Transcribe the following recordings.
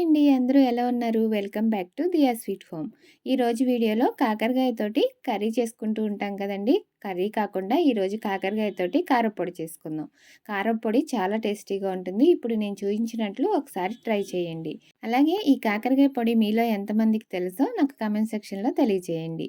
అండి. అందరూ ఎలా ఉన్నారు? Welcome back to Diya sweet home. ఈరోజు వీడియోలో కాకరకాయతోటి కర్రీ చేసుకుంటూ ఉంటాం కదండీ! కర్రీ కాకుండా ఈరోజు కాకరకాయతోటి కారప్పొడి చేసుకుందాం. కారప్పొడి చాలా టేస్టీగా ఉంటుంది. ఇప్పుడు నేను చూయించినట్లు ఒకసారి ట్రై చేయండి. అలాగే ఈ కాకరకాయ పొడి మీలో ఎంతమందికి తెలుసో నాకు కామెంట్ సెక్షన్‌లో తెలియజేయండి.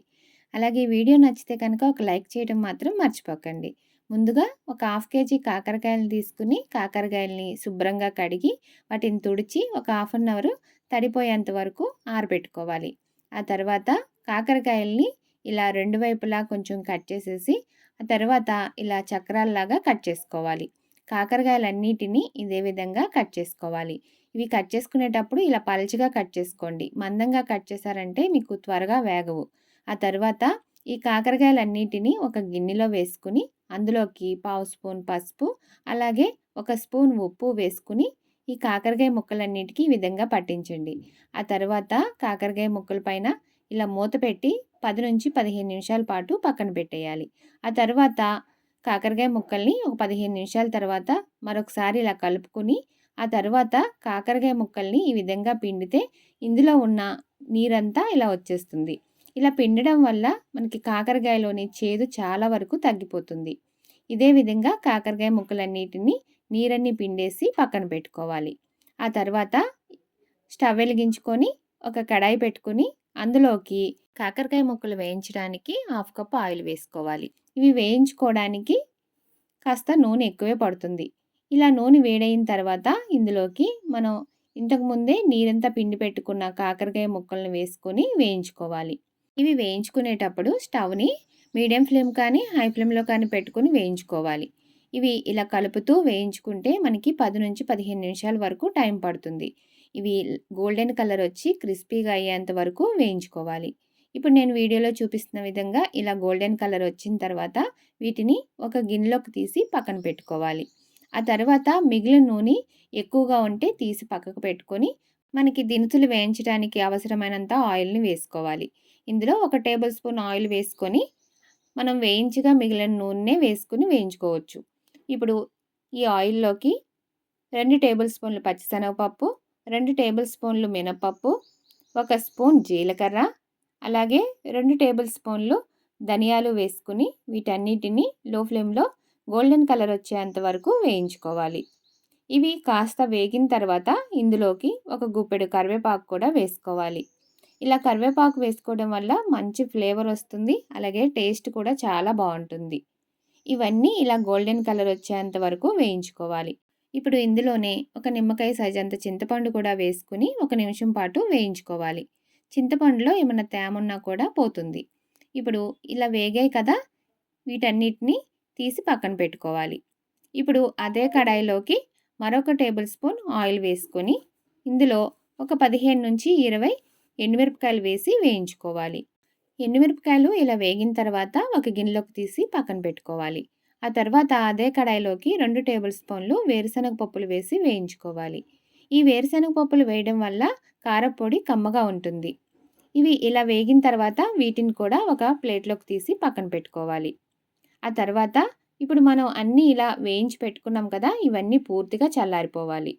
అలాగే ఈ వీడియో నచ్చితే కనుక ఒక లైక్ చేయడం మాత్రం మర్చిపోకండి. ముందుగా ఒక హాఫ్ కేజీ కాకరకాయలను తీసుకుని కాకరకాయలని శుభ్రంగా కడిగి వాటిని తుడిచి ఒక హాఫ్ అన్ అవర్ తడిపోయేంత వరకు ఆరబెట్టుకోవాలి. ఆ తర్వాత కాకరకాయల్ని ఇలా రెండు వైపులా కొంచెం కట్ చేసేసి ఆ తర్వాత ఇలా చక్రాల్లాగా కట్ చేసుకోవాలి. కాకరకాయలన్నిటిని ఇదే విధంగా కట్ చేసుకోవాలి. ఇవి కట్ చేసుకునేటప్పుడు ఇలా పల్చగా కట్ చేసుకోండి. మందంగా కట్ చేశారంటే మీకు త్వరగా వేగవు. ఆ తర్వాత ఈ కాకరకాయలన్నిటిని ఒక గిన్నెలో వేసుకుని అందులోకి పావు స్పూన్ పసుపు అలాగే ఒక స్పూన్ ఉప్పు వేసుకుని ఈ కాకరకాయ ముక్కలన్నిటికీ ఈ విధంగా పట్టించండి. ఆ తర్వాత కాకరకాయ ముక్కల పైన ఇలా మూత పెట్టి 10-15 నిమిషాల పాటు పక్కన పెట్టేయాలి. ఆ తర్వాత కాకరకాయ ముక్కల్ని ఒక 15 నిమిషాల తర్వాత మరొకసారి ఇలా కలుపుకొని ఆ తర్వాత కాకరకాయ ముక్కల్ని ఈ విధంగా పిండితే ఇందులో ఉన్న నీరంతా ఇలా వచ్చేస్తుంది. ఇలా పిండడం వల్ల మనకి కాకరకాయలోని చేదు చాలా వరకు తగ్గిపోతుంది. ఇదే విధంగా కాకరకాయ ముక్కలన్నిటిని నీరన్నీ పిండేసి పక్కన పెట్టుకోవాలి. ఆ తర్వాత స్టవ్ వెలిగించుకొని ఒక కడాయి పెట్టుకొని అందులోకి కాకరకాయ ముక్కలు వేయించడానికి హాఫ్ కప్ ఆయిల్ వేసుకోవాలి. ఇవి వేయించుకోవడానికి కాస్త నూనె ఎక్కువే పడుతుంది. ఇలా నూనె వేడైన తర్వాత ఇందులోకి మనం ఇంతకుముందే నీరంతా పిండి పెట్టుకున్న కాకరకాయ ముక్కలను వేసుకొని వేయించుకోవాలి. ఇవి వేయించుకునేటప్పుడు స్టవ్‌ని మీడియం ఫ్లేమ్ కానీ, హై ఫ్లేమ్‌లో కానీ పెట్టుకొని వేయించుకోవాలి. ఇవి ఇలా కలుపుతూ వేయించుకుంటే మనకి 10-15 నిమిషాల వరకు టైం పడుతుంది. ఇవి గోల్డెన్ కలర్ వచ్చి క్రిస్పీగా అయ్యేంత వరకు వేయించుకోవాలి. ఇప్పుడు నేను వీడియోలో చూపిస్తున్న విధంగా ఇలా గోల్డెన్ కలర్ వచ్చిన తర్వాత వీటిని ఒక గిన్నెలోకి తీసి పక్కన పెట్టుకోవాలి. ఆ తర్వాత మిగిలిన నూనె ఎక్కువగా ఉంటే తీసి పక్కకు పెట్టుకొని మనకి దినుసులు వేయించడానికి అవసరమైనంత ఆయిల్‌ని వేసుకోవాలి. ఇందులో ఒక టేబుల్ స్పూన్ ఆయిల్ వేసుకొని మనం వేయించగా మిగిలిన నూనె వేసుకొని వేయించుకోవచ్చు. ఇప్పుడు ఈ ఆయిల్‌లోకి 2 టేబుల్ స్పూన్లు పచ్చిశనగపప్పు, 2 టేబుల్ స్పూన్లు మినపప్పు, ఒక స్పూన్ జీలకర్ర, అలాగే 2 టేబుల్ స్పూన్లు ధనియాలు వేసుకుని వీటన్నిటిని లో ఫ్లేమ్‌లో గోల్డెన్ కలర్ వచ్చేంత వరకు వేయించుకోవాలి. ఇవి కాస్త వేగిన తర్వాత ఇందులోకి ఒక గుప్పెడు కరివేపాకు కూడా వేసుకోవాలి. ఇలా కరివేపాకు వేసుకోవడం వల్ల మంచి ఫ్లేవర్ వస్తుంది. అలాగే టేస్ట్ కూడా చాలా బావుంటుంది. ఇవన్నీ ఇలా గోల్డెన్ కలర్ వచ్చేంత వరకు వేయించుకోవాలి. ఇప్పుడు ఇందులోనే ఒక నిమ్మకాయ సైజ్ అంత చింతపండు కూడా వేసుకుని ఒక నిమిషం పాటు వేయించుకోవాలి. చింతపండులో ఏమన్నా తేమున్నా కూడా పోతుంది. ఇప్పుడు ఇలా వేగాయి కదా! వీటన్నిటిని తీసి పక్కన పెట్టుకోవాలి. ఇప్పుడు అదే కడాయిలోకి మరొక టేబుల్ స్పూన్ ఆయిల్ వేసుకొని ఇందులో ఒక 15-20 ఎండుమిరపకాయలు వేసి వేయించుకోవాలి. ఎండుమిరపకాయలు ఇలా వేగిన తర్వాత ఒక గిన్నెలోకి తీసి పక్కన పెట్టుకోవాలి. ఆ తర్వాత అదే కడాయిలోకి 2 టేబుల్ స్పూన్లు వేరుశనగ పప్పులు వేసి వేయించుకోవాలి. ఈ వేరుశనగ పప్పులు వేయడం వల్ల కారప్పొడి కమ్మగా ఉంటుంది. ఇవి ఇలా వేగిన తర్వాత వీటిని కూడా ఒక ప్లేట్‌లోకి తీసి పక్కన పెట్టుకోవాలి. ఆ తర్వాత ఇప్పుడు మనం అన్నీ ఇలా వేయించి పెట్టుకున్నాం కదా! ఇవన్నీ పూర్తిగా చల్లారిపోవాలి.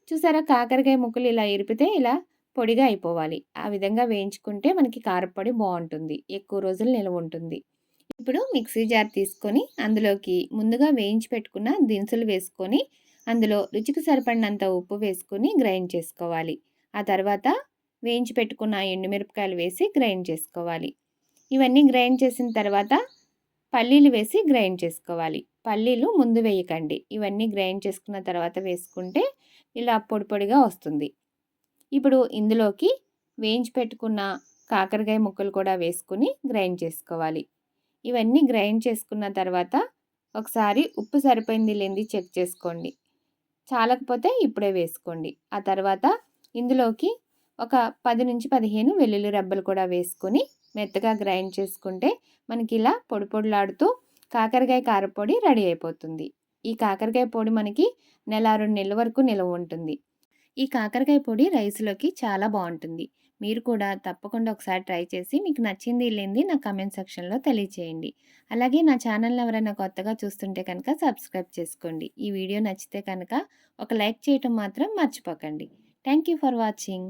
చూసారా కాకరకాయ ముక్కలు ఇలా ఇరిపితే ఇలా పొడిగా అయిపోవాలి. ఆ విధంగా వేయించుకుంటే మనకి కారప్పొడి బావుంటుంది. ఎక్కువ రోజులు నిలవ ఉంటుంది. ఇప్పుడు మిక్సీ జార్ తీసుకొని అందులోకి ముందుగా వేయించి పెట్టుకున్న దినుసులు వేసుకొని అందులో రుచికి సరిపడినంత ఉప్పు వేసుకొని గ్రైండ్ చేసుకోవాలి. ఆ తర్వాత వేయించి పెట్టుకున్న ఎండుమిరపకాయలు వేసి గ్రైండ్ చేసుకోవాలి. ఇవన్నీ గ్రైండ్ చేసిన తర్వాత పల్లీలు వేసి గ్రైండ్ చేసుకోవాలి. పల్లీలు ముందు వేయకండి. ఇవన్నీ గ్రైండ్ చేసుకున్న తర్వాత వేసుకుంటే ఇలా పొడి పొడిగా వస్తుంది. ఇప్పుడు ఇందులోకి వేయించి పెట్టుకున్న కాకరకాయ ముక్కలు కూడా వేసుకొని గ్రైండ్ చేసుకోవాలి. ఇవన్నీ గ్రైండ్ చేసుకున్న తర్వాత ఒకసారి ఉప్పు సరిపోయింది లేనిది చెక్ చేసుకోండి. చాలకపోతే ఇప్పుడే వేసుకోండి. ఆ తర్వాత ఇందులోకి ఒక 10-15 వెల్లుల్లి రెబ్బలు కూడా వేసుకొని మెత్తగా గ్రైండ్ చేసుకుంటే మనకి ఇలా పొడి పొడిలాడుతూ కాకరకాయ కారపొడి రెడీ అయిపోతుంది. ఈ కాకరకాయ పొడి మనకి నెల 2 నెలల వరకు నిలవ ఉంటుంది. ఈ కాకరకాయ పొడి రైస్‌లోకి చాలా బావుంటుంది. మీరు కూడా తప్పకుండా ఒకసారి ట్రై చేసి మీకు నచ్చింది లేనిది నా కామెంట్ సెక్షన్‌లో తెలియచేయండి. అలాగే నా ఛానల్‌ని ఎవరైనా కొత్తగా చూస్తుంటే కనుక సబ్స్క్రైబ్ చేసుకోండి. ఈ వీడియో నచ్చితే కనుక ఒక లైక్ చేయటం మాత్రం మర్చిపోకండి. Thank you for watching.